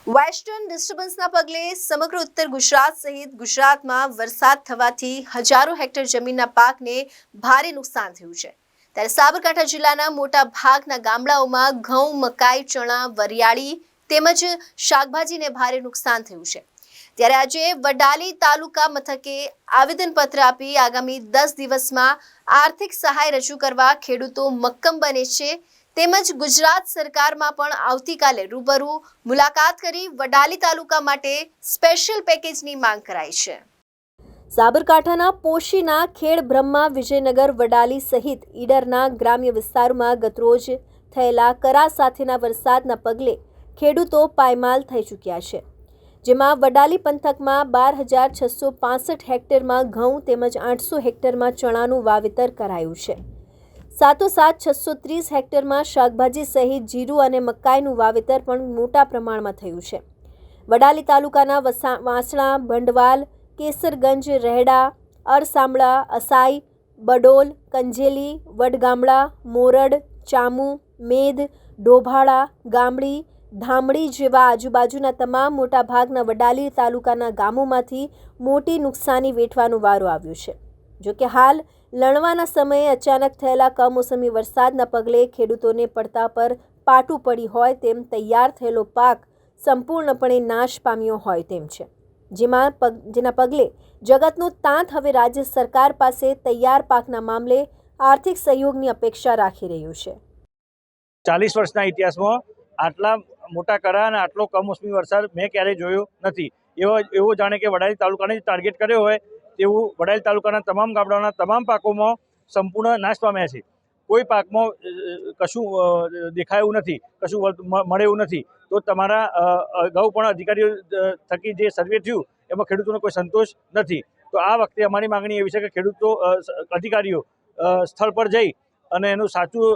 Western ડિસ્ટર્બન્સના પગલે સમગ્ર ઉત્તર ગુજરાત સહિત ગુજરાતમાં વરસાદ થવાથી હજારો હેક્ટર જમીનના પાકને ભારે નુકસાન થયું છે। ત્યારે સાબરકાંઠા જિલ્લાના મોટા ભાગના ગામડાઓમાં ઘઉં, મકાઈ, ચણા, વરિયાળી તેમજ શાકભાજીને ભારે નુકસાન થયું છે। ત્યારે આજે વડાલી તાલુકા મથકે આવેદનપત્ર આપી આગામી 10 દિવસમાં આર્થિક સહાય રજૂ કરવા ખેડૂતો મક્કમ બને છે। તેમજ ગુજરાત સરકારમાં પણ આવતીકાલે રૂબરૂ મુલાકાત કરી વડાલી તાલુકા માટે સ્પેશિયલ પેકેજની માંગ કરાઈ છે। સાબરકાંઠાના પોશીના ખેડ બ્રહ્મા, વિજયનગર, વડાલી સહિત ઈડરના ગ્રામ્ય વિસ્તારોમાં ગતરોજ થયેલા કરા સાથેના વરસાદના પગલે ખેડૂતો પાયમાલ થઈ ચૂક્યા છે। જેમાં વડાલી પંથકમાં 12,665 હેક્ટરમાં ઘઉં તેમજ 800 હેક્ટરમાં ચણાનું વાવેતર કરાયું છે। સાથોસાથ 630 હેક્ટરમાં શાકભાજી સહિત જીરું અને મકાઈનું વાવેતર પણ મોટા પ્રમાણમાં થયું છે। વડાલી તાલુકાના વાસણા, ભંડવાલ, કેસરગંજ, રહેડા, અરસામડા, અસાઈ, બડોલ, કંજેલી, વડગામડા, મોરડ, ચામુ, મેદ, ઢોભાળા, ગામડી, ધામડી જેવા આજુબાજુના તમામ મોટાભાગના વડાલી તાલુકાના ગામોમાંથી મોટી નુકસાની વેઠવાનો વારો આવ્યો છે। જોકે હાલ લણવાના સમયે અચાનક થયેલા કમોસમી વરસાદના પગલે ખેડૂતોને પડતા પર પાટું પડી હોય તેમ તૈયાર થયેલો પાક સંપૂર્ણપણે નાશ પામ્યો હોય તેમ છે। જેના પગલે જગતનું તાંત હવે રાજ્ય સરકાર પાસે તૈયાર પાકના મામલે આર્થિક સહયોગની અપેક્ષા રાખી રહ્યું છે। 40 વર્ષના ઇતિહાસમાં આટલા મોટા કરા અને આટલો કમોસમી વરસાદ મેં ક્યારેય જોયો નથી। એવો જાણે કે વડાલી તાલુકાને ટાર્ગેટ કર્યો હોય તેવું વડાલી તાલુકાના તમામ ગામડાઓના તમામ પાકોમાં સંપૂર્ણ નાશ પામ્યા છે। કોઈ પાકમાં કશું દેખાય એવું નથી, કશું મળે એવું નથી। તો તમારા અગાઉ પણ અધિકારીઓ થકી જે સર્વે થયું એમાં ખેડૂતોનો કોઈ સંતોષ નથી। તો આ વખતે અમારી માગણી એવી છે કે ખેડૂતો અધિકારીઓ સ્થળ પર જઈ અને એનું સાચું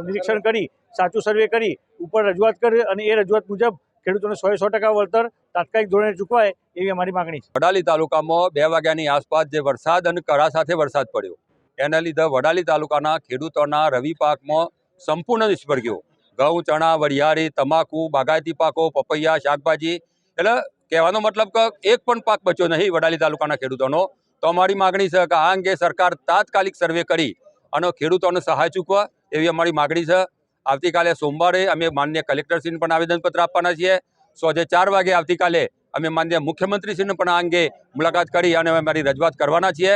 નિરીક્ષણ કરી, સાચું સર્વે કરી ઉપર રજૂઆત કરે અને એ રજૂઆત મુજબ ખેડૂતોને 100% વળતર તાત્કાલિક ધોરણે ચૂકવાય એવી અમારી માગણી છે। વડાલી તાલુકામાં 2 વાગ્યાની આસપાસ જે વરસાદ અને કરા સાથે વરસાદ પડ્યો એના લીધે વડાલી તાલુકાના ખેડૂતોના રવિ પાકમાં સંપૂર્ણ નિષ્ફળ ગયો। ઘઉં, ચણા, વરિયાળી, તમાકુ, બાગાયતી પાકો, પપૈયા, શાકભાજી, એટલે કહેવાનો મતલબ કે એક પણ પાક બચ્યો નહીં વડાલી તાલુકાના ખેડૂતોનો। તો અમારી માગણી છે કે આ અંગે સરકાર તાત્કાલિક સર્વે કરી અને ખેડૂતોને સહાય ચૂકવા એવી અમારી માગણી છે। આવતીકાલે સોમવારે અમે માનનીય કલેક્ટરશ્રીને પણ આવેદનપત્ર આપવાના છીએ। સાંજે 4 વાગે આવતીકાલે અમે માનનીય મુખ્યમંત્રીશ્રીને પણ આ અંગે મુલાકાત કરી અને અમારી રજૂઆત કરવાના છીએ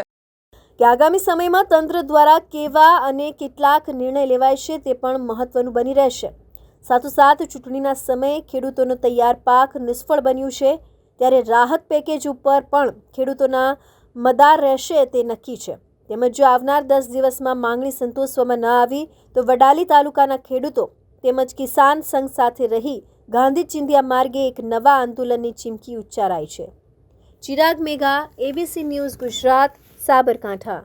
કે આગામી સમયમાં તંત્ર દ્વારા કેવા અને કેટલાક નિર્ણય લેવાય છે તે પણ મહત્વનું બની રહેશે। સાથોસાથ ચૂંટણીના સમયે ખેડૂતોનો તૈયાર પાક નિષ્ફળ બન્યું છે ત્યારે રાહત પેકેજ ઉપર પણ ખેડૂતોના મદાર રહેશે તે નક્કી છે। તેમજ જો આવનાર 10 દિવસમાં માંગણી સંતોષવામાં ન આવી તો વડાલી તાલુકાના ખેડૂતો તેમજ કિસાન સંઘ સાથે રહી ગાંધી ચિંધ્યા માર્ગે એક નવા આંદોલનની ચીમકી ઉચ્ચારાઈ છે। ચિરાગ મેઘા, ABC ન્યૂઝ ગુજરાત, સાબરકાંઠા।